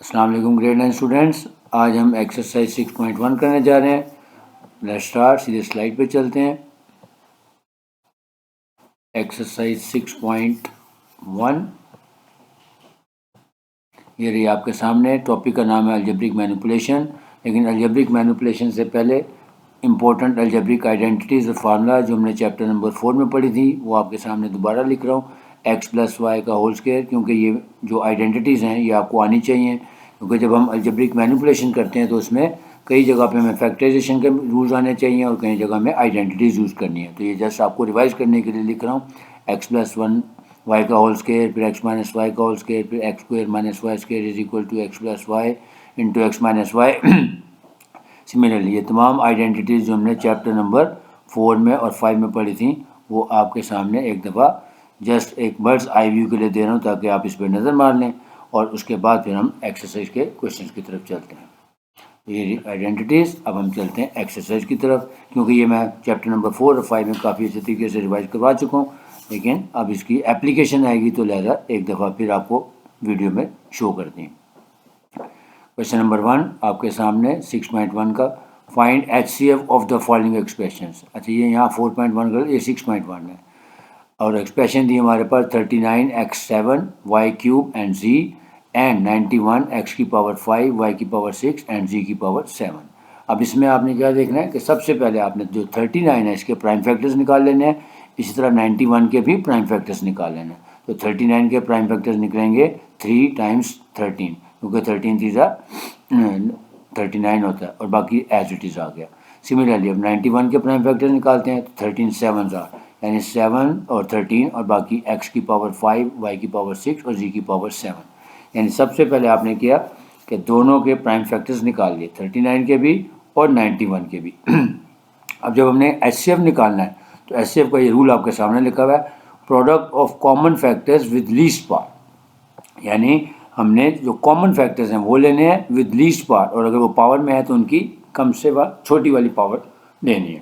अस्सलाम वालेकुम grade 9 students. आज हम एक्सरसाइज 6.1 करने जा रहे हैं। लेट्स स्टार्ट, सीधे स्लाइड पे चलते हैं। एक्सरसाइज 6.1 ये रही आपके सामने। टॉपिक का नाम है अलजेब्रिक मैनिपुलेशन। लेकिन अलजेब्रिक मैनिपुलेशन से पहले इंपॉर्टेंट अलजेब्रिक आइडेंटिटीज़ और फार्मूला जो हमने चैप्टर नंबर 4 में पढ़ी थी वो आपके सामने दोबारा लिख रहा हूँ। एक्स प्लस वाई का होल स्क्वायर, क्योंकि ये जो आइडेंटिटीज़ हैं ये आपको आनी चाहिए, क्योंकि जब हम अलजेब्रिक मैनिपुलेशन करते हैं तो उसमें कई जगह पे हमें फैक्टराइजेशन के रूल्स आने चाहिए और कई जगह में आइडेंटिटीज़ यूज़ करनी है। तो ये जस्ट आपको रिवाइज करने के लिए लिख रहा हूँ। एक्स प्लस वन वाई का होल स्क्वायर, फिर एक्स माइनस वाई का होल स्क्वायर, फिर x square minus y square is equal to x plus y into x minus y. Similarly ये तमाम आइडेंटिटीज़ जो हमने चैप्टर नंबर 4 में और 5 में पढ़ी थी वो आपके सामने एक दफ़ा जस्ट एक बर्ड्स आई व्यू के लिए दे रहा हूँ ताकि आप इस पर नज़र मार लें और उसके बाद फिर हम एक्सरसाइज के क्वेश्चंस की तरफ चलते हैं। ये आइडेंटिटीज़, अब हम चलते हैं एक्सरसाइज की तरफ, क्योंकि ये मैं चैप्टर नंबर 4 और 5 में काफ़ी अच्छे तरीके से रिवाइज करवा चुका हूँ, लेकिन अब इसकी एप्लीकेशन आएगी तो लिहाजा एक दफ़ा फिर आपको वीडियो में शो करते हैं। क्वेश्चन नंबर 1 आपके सामने 6.1 का find HCF of the following expressions. अच्छा, ये यहाँ 4.1 कर, ये 6.1 है और एक्सप्रेशन दी हमारे पास 39x7 y cube and z and 91 x की पावर 5 y की पावर 6 एंड z की पावर 7। अब इसमें आपने क्या देखना है कि सबसे पहले आपने जो 39 है इसके प्राइम फैक्टर्स निकाल लेने हैं, इसी तरह 91 के भी प्राइम फैक्टर्स निकाल लेने हैं। तो 39 के प्राइम फैक्टर्स निकलेंगे 3 टाइम्स 13, क्योंकि 13 थीजा 39 होता है और बाकी एज इट इज़ आ गया। सिमिलरली अब 91 के प्राइम फैक्टर्स निकालते हैं तो 13 7 यानी 7 और 13 और बाकी x की पावर 5 y की पावर 6 और z की पावर 7। यानी सबसे पहले आपने किया कि दोनों के प्राइम फैक्टर्स निकाल लिए, 39 के भी और 91 के भी। अब जब हमने HCF निकालना है तो HCF का ये रूल आपके सामने लिखा हुआ है, product of common factors with least part. यानी हमने जो कॉमन फैक्टर्स हैं वो लेने हैं विद लीस्ट पार्ट, और अगर वो पावर में है तो उनकी कम से छोटी वाली पावर लेनी है।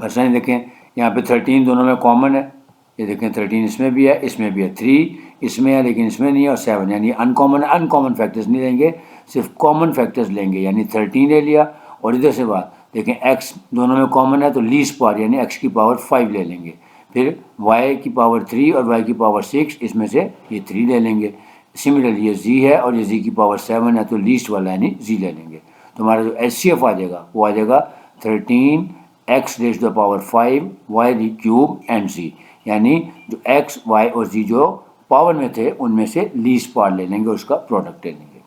ऐसा नहीं, देखें यहाँ पे 13 दोनों में कॉमन है, ये देखें 13 इसमें भी है इसमें भी है, 3 इसमें है लेकिन इसमें नहीं है, और 7 यानी अनकॉमन है। अनकॉमन फैक्टर्स नहीं लेंगे, सिर्फ कॉमन फैक्टर्स लेंगे, यानी 13 ले लिया। और इधर से बात देखें x दोनों में कॉमन है तो लीस्ट पावर यानी x की पावर 5 ले लेंगे, फिर y की पावर 3 और y की पावर 6, इसमें से ये 3 ले लेंगे। सिमिलरली ये z है और ये z की पावर 7 है तो लीस्ट वाला यानी z ले लेंगे। तो हमारा जो HCF आ जाएगा वो आ जाएगा 13 x raise to the power 5 y cube and z, यानी जो x y और z जो पावर में थे उनमें से लीस्ट पार्ट ले लेंगे, उसका प्रोडक्ट ले लेंगे।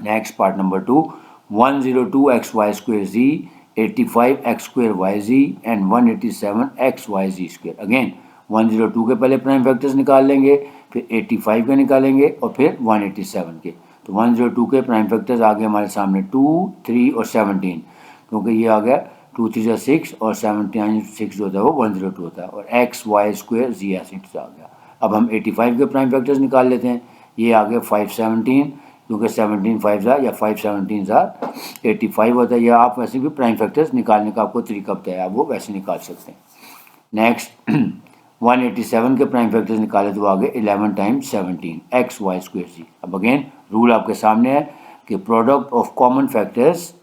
Next part number 2, 102 x y square z, 85 x square y z and 187 x y z square. Again 102 के पहले प्राइम फैक्टर्स निकाल लेंगे, फिर 85 के निकालेंगे और फिर 187 के। तो 102 के प्राइम फैक्टर्स आ गए हमारे सामने 2, 3 और 17, क्योंकि ये आ गया 2 3 6 और 17 6 जो होता है वो 102 होता है, और X Y square G S आ गया। अब हम 85 के प्राइम फैक्टर्स निकाल लेते हैं, ये आ गया 517, क्योंकि 17 5 या 5 17 85 होता है, या आप वैसे भी प्राइम फैक्टर्स निकालने का आपको तरीका बताया, आप वो वैसे निकाल सकते हैं। नेक्स्ट 187 के प्राइम फैक्टर्स निकाले तो आगे 11 टाइम्स 17 एक्स वाई स्क्वायर जी। अब अगेन रूल आपके सामने है कि product of common factors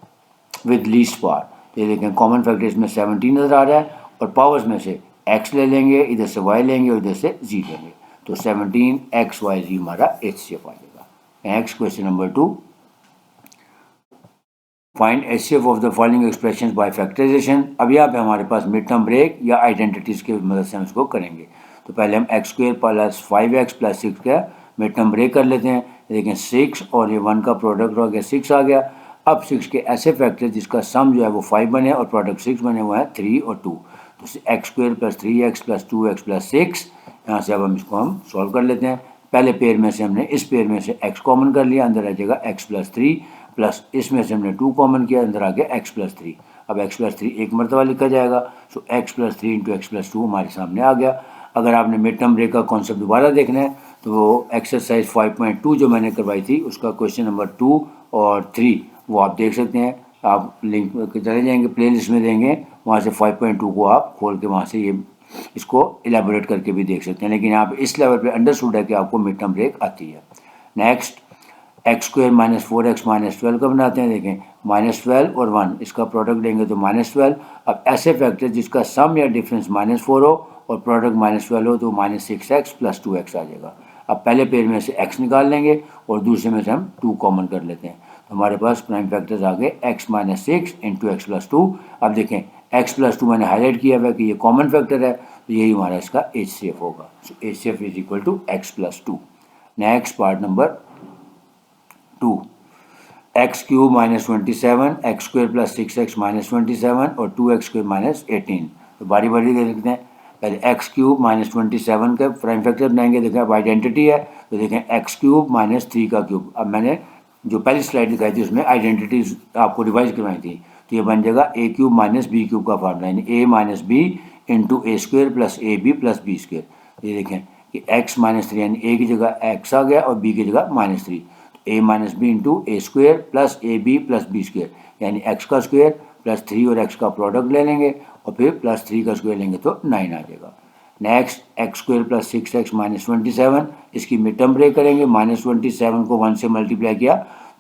with least part. ये देखें कॉमन फैक्टर इसमें 17 नज़र आ रहा है और पावर्स में से x ले लेंगे, इधर से y लेंगे और इधर से z लेंगे, तो 17 x y z हमारा HCF आ जाएगा। Next question number 2, find HCF of the following expressions by factorisation. अब यहाँ पे हमारे पास मिड टर्म ब्रेक या आइडेंटिटीज़ की मदद से हम इसको करेंगे। तो पहले हम x square plus 5x plus 6 का मिड टर्म ब्रेक कर लेते हैं। लेकिन 6 और ये 1 का प्रोडक्ट हो गया 6 आ गया। अब 6 के ऐसे फैक्टर जिसका सम जो है वो 5 बने और प्रोडक्ट 6 बने हुए हैं 3 और 2, तो x square plus 3x plus 2x plus 6। यहाँ से अब हम इसको हम सॉल्व कर लेते हैं। पहले पेयर में से हमने इस पेयर में से x कॉमन कर लिया, अंदर आ जाएगा x प्लस 3, प्लस इसमें से हमने 2 कॉमन किया, अंदर आ गया x प्लस 3। अब x प्लस 3 एक मरतबा लिखा जाएगा, सो x plus 3 into x plus 2 हमारे सामने आ गया। अगर आपने मिड टर्म ब्रेक का कॉन्सेप्ट दोबारा देखना है तो वो एक्सरसाइज 5.2 जो मैंने करवाई थी उसका क्वेश्चन नंबर 2 और 3 वो आप देख सकते हैं। आप लिंक चले जाएंगे, प्लेलिस्ट में देंगे, वहाँ से 5.2 को आप खोल के वहाँ से ये इसको इलेबोरेट करके भी देख सकते हैं। लेकिन यहाँ पे इस लेवल पे अंडरस्टूड है कि आपको मिड टर्म ब्रेक आती है। Next x square minus 4x minus 12 का बनाते हैं। देखें -12 और 1 इसका प्रोडक्ट लेंगे तो -12। अब ऐसे फैक्टर जिसका सम या डिफरेंस -4 हो और प्रोडक्ट -12 हो तो -6x + 2x आ जाएगा। अब पहले पेयर में से x निकाल लेंगे और दूसरे में से हम 2 कॉमन कर लेते हैं, तो हमारे पास प्राइम फैक्टर्स आ गए x - 6 × x + 2। अब देखें x + 2 मैंने हाईलाइट किया हुआ है कि ये कॉमन फैक्टर है, तो यही हमारा इसका HCF होगा। So HCF is equal to x + 2। Next part number 2, x³ - 27, x² + 6x - 27 और 2x² - 18। तो बारी बारी दे सकते हैं। पहले x³ - 27 का प्राइम फैक्टर बनाएंगे। देखें अब आइडेंटिटी है तो देखें x³ - 3 का क्यूब। अब मैंने जो पहली स्लाइड दिखाई थी उसमें आइडेंटिटीज आपको रिवाइज करवाई थी, तो ये बन जाएगा a³ - b³ का फॉर्मूला, यानी a - b × a² + ab + b²। ये देखें कि x - 3 यानी a की जगह x आ गया और b की जगह -3, a - b × a² + ab + b², यानी x का स्क्वायर प्लस 3 और x का प्रोडक्ट ले लेंगे और फिर +3 का स्क्वायर लेंगे तो 9 आ जाएगा। नेक्स्ट x² + 6x - 27, इसकी मिड टर्म ब्रेक करेंगे। -27 को 1 से मल्टीप्लाई किया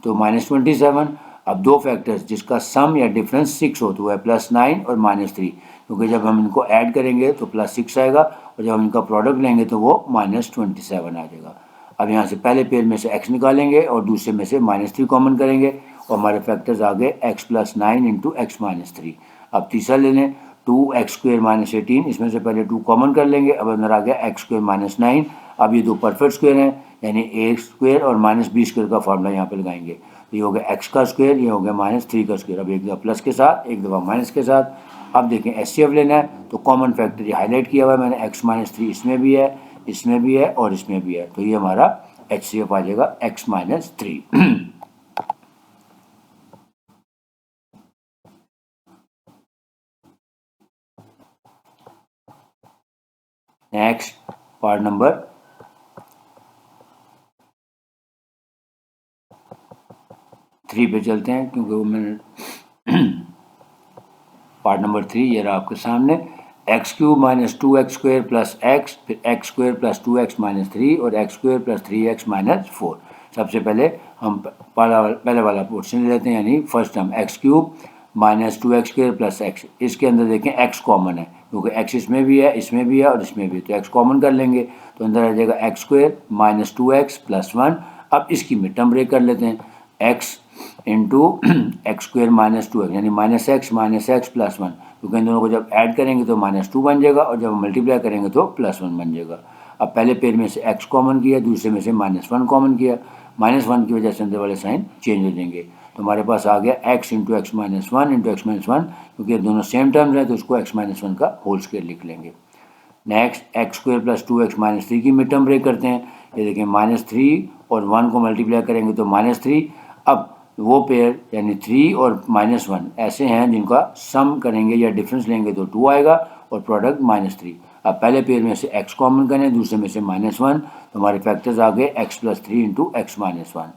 तो -27। अब दो फैक्टर्स जिसका सम या डिफरेंस 6 हो तो वह +9 और -3, क्योंकि जब हम इनको ऐड करेंगे तो +6 आएगा और जब हम इनका प्रोडक्ट लेंगे तो वो -27 आ जाएगा। अब यहाँ से पहले पेयर में से x निकालेंगे और दूसरे में से -3 कॉमन करेंगे और हमारे फैक्टर्स आ गए x + 9 × x - 3। अब तीसरा ले लें 2x² - 18, इसमें से पहले 2 कॉमन कर लेंगे। अब अंदर आ गया x² - 9। अब ये दो परफेक्ट स्क्वायर हैं, यानी a² और -b² का फॉर्मूला यहाँ पे लगाएंगे। तो ये हो गया x का स्क्वायर, ये हो गया -3 का स्क्वायर। अब एक दफ़ा प्लस के साथ एक दफ़ा माइनस के साथ। अब देखें HCF लेना है तो कॉमन फैक्टर ये हाईलाइट किया हुआ है मैंने, x - 3 इसमें भी है, इसमें भी है और इसमें भी है, तो ये हमारा HCF आ जाएगा x - 3। नेक्स्ट पार्ट नंबर 3 पे चलते हैं, क्योंकि वो मैंने पार्ट नंबर 3 ये रहा आपके सामने। x³ - 2x² + x, फिर x² + 2x - 3 और x² + 3x - 4। सबसे पहले हम पहले वाला पोर्शन ले लेते हैं, यानी first term x³ - 2x² + x। इसके अंदर देखें x कॉमन है, क्योंकि x इसमें भी है, इसमें भी है और इसमें भी है, तो x कॉमन कर लेंगे तो अंदर आ जाएगा x² - 2x + 1। अब इसकी मिड टर्म ब्रेक कर लेते हैं, x × x² - 2x, यानी -x + 1, क्योंकि इन दोनों को जब ऐड करेंगे तो -2 बन जाएगा और जब मल्टीप्लाई करेंगे तो +1 बन जाएगा। अब पहले पेयर में से x कॉमन किया, दूसरे में से -1 कॉमन किया। -1 की वजह से अंदर वाले साइन चेंज हो जाएंगे, तो हमारे पास आ गया x × x - 1 × x - 1, क्योंकि दोनों सेम टर्म्स हैं तो उसको x - 1 का होल स्क्वायर लिख लेंगे। नेक्स्ट x² + 2x - 3 की मिड टर्म ब्रेक करते हैं। ये देखें -3 और 1 को मल्टीप्लाई करेंगे तो -3। अब वो पेयर यानी 3 और -1 ऐसे हैं जिनका सम करेंगे या डिफरेंस लेंगे तो 2 आएगा और प्रोडक्ट -3। अब पहले पेयर में से x कॉमन करें, दूसरे में से -1, तो हमारे फैक्टर्स आ गए x + 3 × x - 1।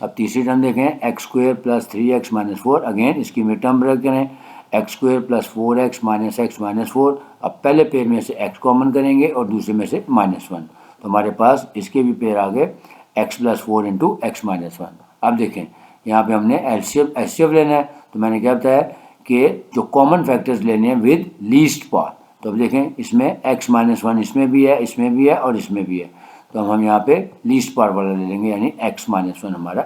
अब तीसरी टर्म देखें x² + 3x - 4, अगेन इसकी मिड टर्म ब्रेक करें, x² + 4x - x - 4। अब पहले पेयर में से x कॉमन करेंगे और दूसरे में से -1, तो हमारे पास इसके भी पेयर आ गए x + 4 × x - 1। अब देखें यहाँ पे हमने HCF लेना है, तो मैंने क्या बताया कि जो कॉमन फैक्टर्स लेने हैं विद लीस्ट पार्ट। तो अब देखें इसमें x - 1 इसमें भी है, इसमें भी है और इसमें भी है, तो हम यहाँ पे लीस्ट पार्ट वाला ले लेंगे, यानी x - 1 हमारा